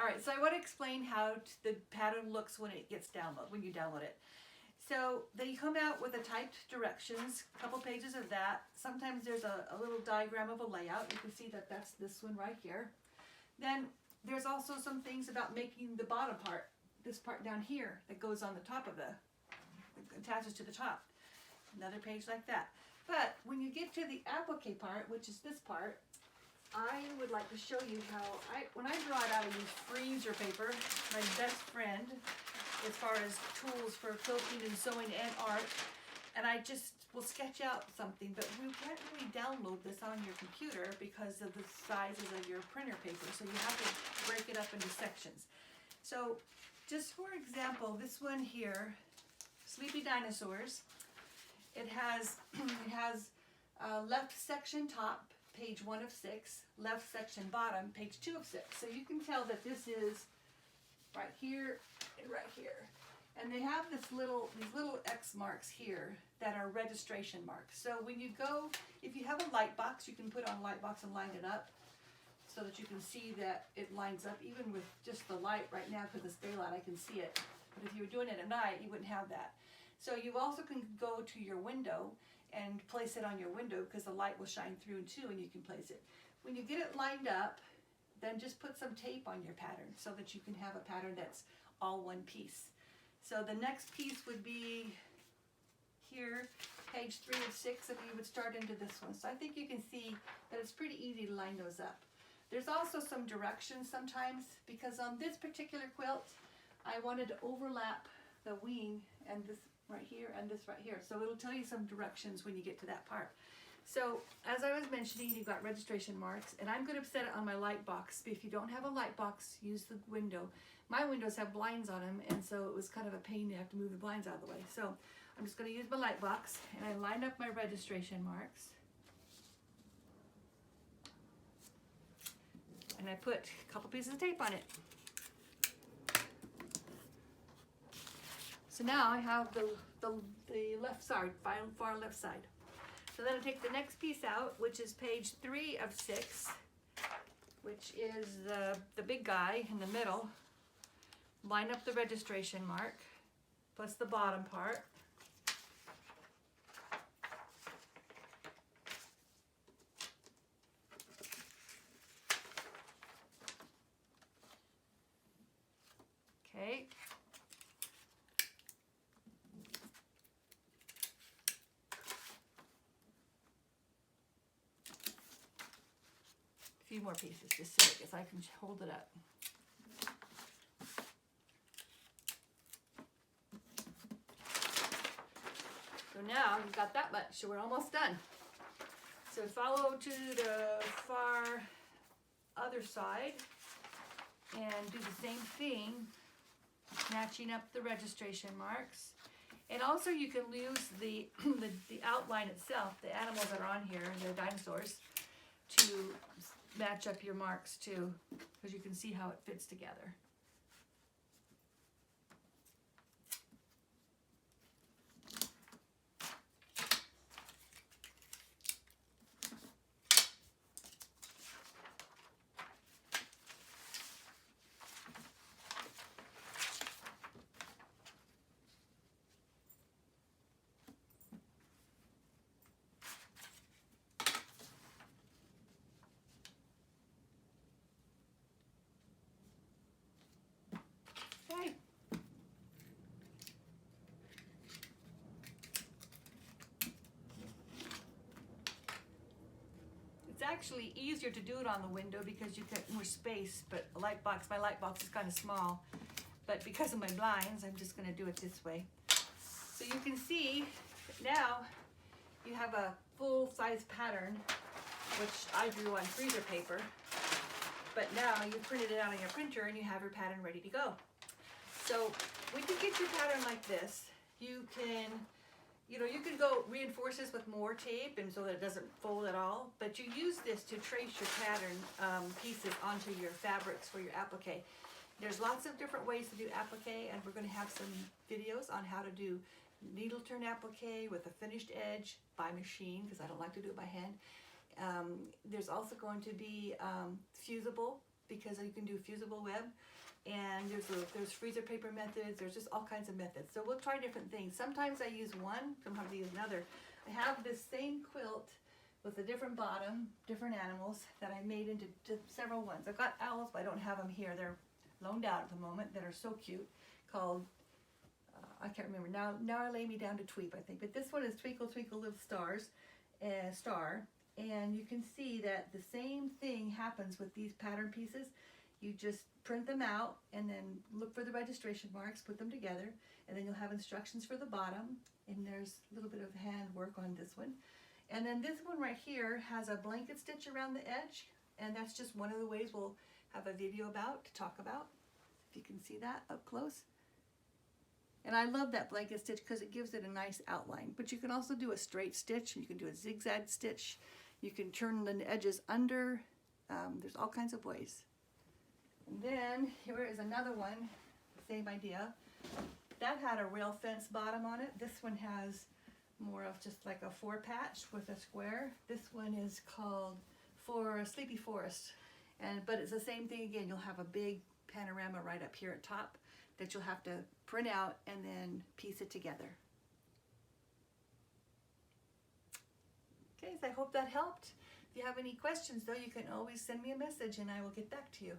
All right, so I want to explain how the pattern looks when it gets downloaded, when you download it. So they come out with the typed directions, a couple pages of that. Sometimes there's a little diagram of a layout. You can see that that's this one right here. Then there's also some things about making the bottom part, this part down here that goes on the top of attaches to the top. Another page like that. But when you get to the applique part, which is this part, I would like to show you how, when I draw it out, I use freezer paper, my best friend, as far as tools for quilting and sewing and art. And I just will sketch out something, but you can't really download this on your computer because of the sizes of your printer paper. So you have to break it up into sections. So just for example, this one here, Sleepy Dinosaurs, it has left section top, page 1 of 6, left section bottom, page 2 of 6. So you can tell that this is right here and right here. And they have these little X marks here that are registration marks. So when you go, if you have a light box, you can put on a light box and line it up so that you can see that it lines up, even with just the light right now, because it's daylight, I can see it. But if you were doing it at night, you wouldn't have that. So you also can go to your window and place it on your window because the light will shine through too, and you can place it. When you get it lined up, then just put some tape on your pattern so that you can have a pattern that's all one piece. So the next piece would be here, page 3 of 6, and you would start into this one. So I think you can see that it's pretty easy to line those up. There's also some directions sometimes, because on this particular quilt, I wanted to overlap the wing and this right here and this right here. So it'll tell you some directions when you get to that part. So as I was mentioning, you've got registration marks, and I'm going to set it on my light box. If you don't have a light box, use the window. My windows have blinds on them, and so it was kind of a pain to have to move the blinds out of the way. So I'm just going to use my light box, and I line up my registration marks. And I put a couple pieces of tape on it. So now I have the left side, far left side. So then I take the next piece out, which is page 3 of 6, which is the big guy in the middle. Line up the registration mark, plus the bottom part. Okay. A few more pieces just so I can hold it up. So now you've got that much, so we're almost done. So follow to the far other side and do the same thing, matching up the registration marks. And also you can use the outline itself, the animals that are on here, the dinosaurs, to match up your marks too, because you can see how it fits together. Okay. It's actually easier to do it on the window because you get more space, but my light box is kind of small. But because of my blinds, I'm just going to do it this way. So you can see now you have a full-size pattern, which I drew on freezer paper. But now you printed it out on your printer and you have your pattern ready to go. So when you get your pattern like this, you can go reinforce this with more tape and so that it doesn't fold at all. But you use this to trace your pattern pieces onto your fabrics for your applique. There's lots of different ways to do applique, and we're going to have some videos on how to do needle turn applique with a finished edge by machine, because I don't like to do it by hand. There's also going to be fusible because you can do fusible web, and there's freezer paper methods. There's just all kinds of methods. So we'll try different things. Sometimes I use one, sometimes I use another. I have this same quilt with a different bottom, different animals that I made into several ones. I've got owls, but I don't have them here. They're loaned out at the moment, that are so cute, called, I can't remember, now I lay me down to tweep, I think. But this one is Twinkle Twinkle Little Stars, Star. And you can see that the same thing happens with these pattern pieces. You just print them out and then look for the registration marks, put them together, and then you'll have instructions for the bottom. And there's a little bit of hand work on this one. And then this one right here has a blanket stitch around the edge, and that's just one of the ways we'll have a video about, to talk about, if you can see that up close. And I love that blanket stitch because it gives it a nice outline. But you can also do a straight stitch, and you can do a zigzag stitch. You can turn the edges under. There's all kinds of ways. And then here is another one, same idea. That had a rail fence bottom on it. This one has more of just like a 4-patch with a square. This one is called For Sleepy Forest. But it's the same thing again. You'll have a big panorama right up here at top that you'll have to print out and then piece it together. Okay, so I hope that helped. If you have any questions though, you can always send me a message and I will get back to you.